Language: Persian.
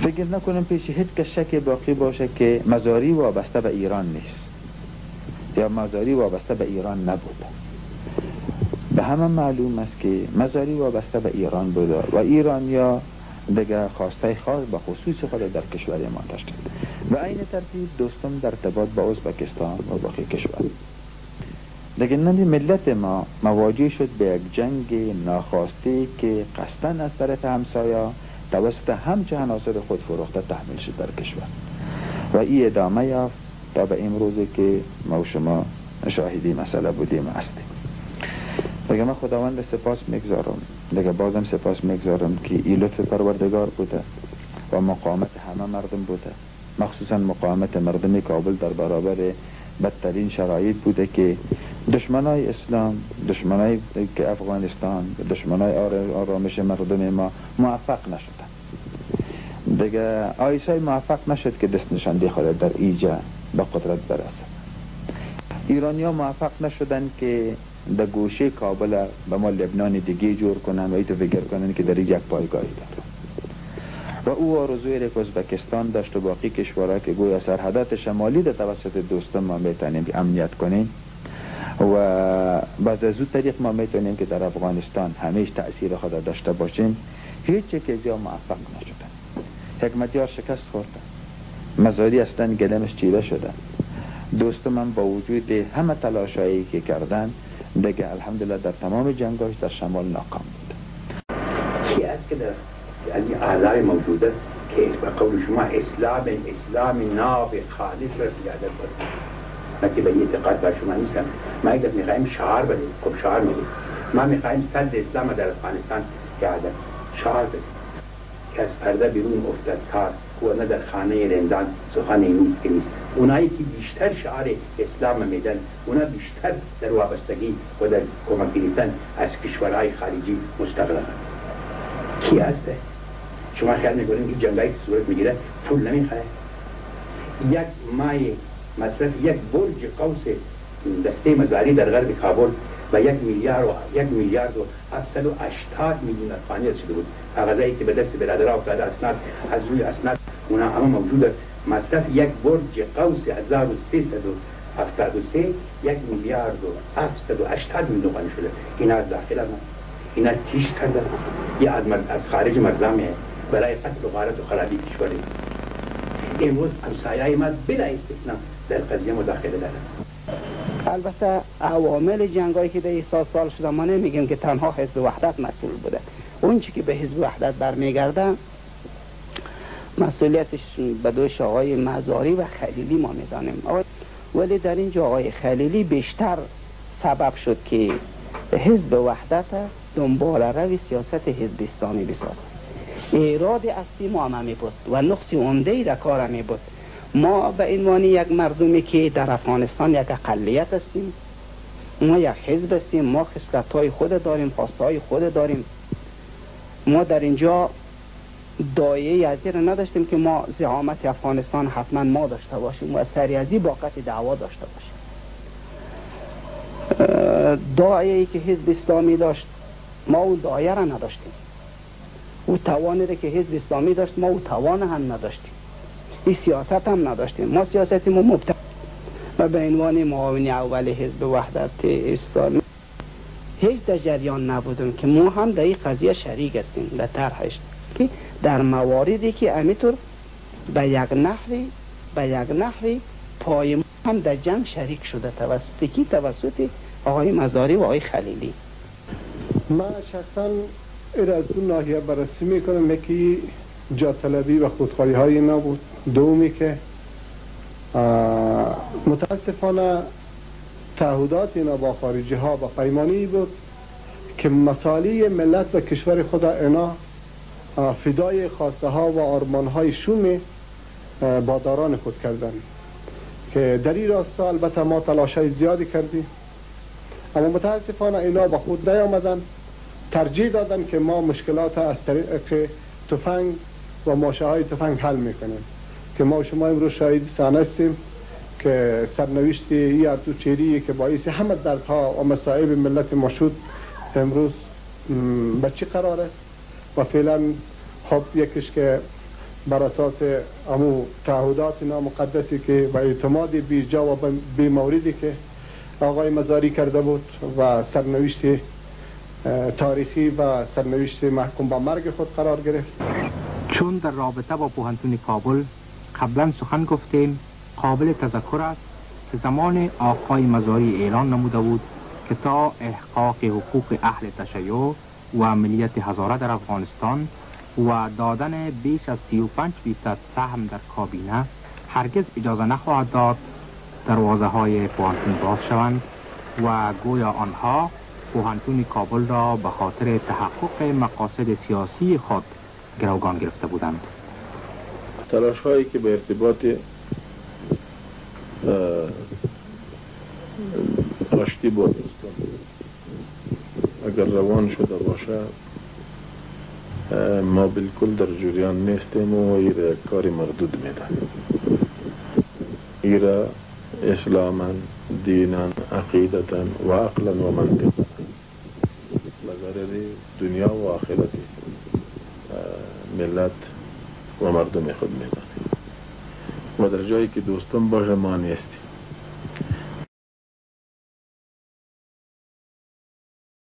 فکر نکنم پیش هیچ کس شک باقی باشه که مزاری وابسته به ایران نیست یا مزاری وابسته به ایران نبوده. به همه معلوم است که مزاری وابسته به ایران بوده و ایرانیا دیگه خواسته خاص به خصوص خود در کشور ما داشته و این ترتیب دوستم در ارتباط با ازبکستان و باقی کشور. دیگه ملت ما مواجه شد به یک جنگ ناخواسته که قصداً از طرف همسایه توسط همچه عناصر خود فروخته تحمیل شد در کشور و این ادامه یافت تا به امروزی که ما و شما شاهدی مسئله بودیم هستیم. دیگه من خداوند سپاس میگذارم، دیگه بازم سپاس میگذارم که این لطف پروردگار بوده و مقاومت همه مردم بوده، مخصوصا مقاومت مردم کابل در برابر بدترین شرایط بوده که دشمنای اسلام، دشمنای که افغانستان، دشمنای آرامش مردم ما موفق نشدن. دیگه آیسای موفق نشد که دست نشانده خود در ایجا به قدرت برسد. ایرانیا موفق نشدن که در گوشه کابل به ما لبنان دیگه جور کنن و ایتو فکر کنن که در یک پایگاهی دارن و او آرزوی را که ازبکستان داشت و باقی کشورها که گویا سرحدات شمالی در توسط دوستان ما میتونیم امنیت کنیم و بعد از اون طریق ما میتونیم که در افغانستان همیشه تأثیر خود داشته باشیم. هیچ چیزی موفق نشدن. حکمتیار شکست خوردن، مزاری اصلا گلمش چیره شدن. دوست من با وجود همه تلاشایی که کردن دیگه الحمدلله در تمام جنگاش در شمال ناکام بود. چی است که در یعنی اعضای موجوده که به قول شما اسلام ناب خالص را زیاده بود. من که به این اعتقاد بر شما نیستم. ما اگر میخوایم شعار بدیم، خب شعار میدیم. ما میخوایم صد اسلام در افغانستان زیاده شعار بدیم که از پرده بیرون افتاد کار و نه در خانه رندان سخن اینوست که نیست. اونایی که بیشتر شعار اسلام میدن، اونا بیشتر در وابستگی و در کمک گرفتن از کشورهای خارجی مستقلن. کی هسته؟ شما خیال میکنید که جنگایی که صورت میگیره پول نمیخواه؟ یک مای مصرف یک برج قوس دسته مزاری در غرب کابل و 1 میلیارد و 780 میلیون افغانی شده بود. کاغذایی که به دست برادرها افتاده اسناد از روی اسناد اونا همه موجوده. مصرف یک برج قوس 1373 1 میلیارد و 780 میلیون افغانی شده. اینا از داخل ما، اینا تیش کرده یا از خارج مرزامه برای قتل و غارت و خرابی کشوری. امروز همسایه‌های ما بلا استثناء در قضیه مداخله دارن. البته عوامل جنگایی که در احساس سال شده ما نمیگیم که تنها حزب وحدت مسئول بوده. اون چی که به حزب وحدت برمیگرده مسئولیتش به دوش آقای مزاری و خلیلی ما میدانیم. ولی در اینجا آقای خلیلی بیشتر سبب شد که حزب وحدت دنبال روی سیاست حزب اسلامی بسازد. ایراد اصلی ما هم بود و نقص عمده‌ای در کار می بود. ما به عنوان یک مردمی که در افغانستان یک اقلیت هستیم، ما یک حزب هستیم، ما خصلت‌های خود داریم، خواستهای خود داریم. ما در اینجا دایه از این نداشتیم که ما زعامت افغانستان حتما ما داشته باشیم و سریعی باقت دعوا داشته باشیم. دایه‌ای که حزب اسلامی داشت ما اون دایه را نداشتیم. او توانی را که حزب اسلامی داشت ما او توان هم نداشتیم. این سیاست هم نداشتیم. ما سیاست ما مبتدی و به عنوان معاون اول حزب وحدت اسلامی هیچ در جریان نبودیم که ما هم در این قضیه شریک هستیم در طرحش که در مواردی که همینطور به یک نحوی پای هم در جنگ شریک شده توسط آقای مزاری و آقای خلیلی. من شخصا از دو ناحیه بررسی میکنم. یکی جا طلبی و خودخواهی های اینا بود. دومی که متاسفانه تعهدات اینا با خارجی ها و پیمانی بود که مصالح ملت و کشور خود اینا فدای خواسته ها و آرمان های شوم باداران خود کردن که در این راستا البته ما تلاشای زیادی کردیم، اما متاسفانه اینا با خود نیامدن. ترجیح دادن که ما مشکلات از طریق تفنگ و ماشه های تفنگ حل میکنیم که ما شما امروز شاهد صحنه هستیم که سرنوشت یا تو چیری که باعث همه دردها و مصائب ملت ما شد امروز به چی قراره و فعلا خب یکیش که بر اساس امو تعهدات نامقدسی که و اعتماد بیجا و بی موردی که آقای مزاری کرده بود و سرنوشت تاریخی و سرنوشت محکوم به مرگ خود قرار گرفت. چون در رابطه با پوهنتون کابل قبلا سخن گفتیم، قابل تذکر است که زمان آقای مزاری اعلان نموده بود که تا احقاق حقوق اهل تشیع و ملیت هزاره در افغانستان و دادن بیش از 35% سهم در کابینه هرگز اجازه نخواهد داد دروازه های پوهنتون باز شوند و گویا آنها پوهنتون کابل را به خاطر تحقق مقاصد سیاسی خود گروگان گرفته بودند. تلاش هایی که به ارتباط آشتی با دوستان اگر روان شده باشه، ما بالکل در جریان نیستیم و ایره کاری مردود میده. ایره اسلاما، دینا، عقیدتا و عقلا و منطقا بضرر دنیا و آخرت ملت و مردم خود میدانیم و در جایی که دوستان باشه ما نیستیم.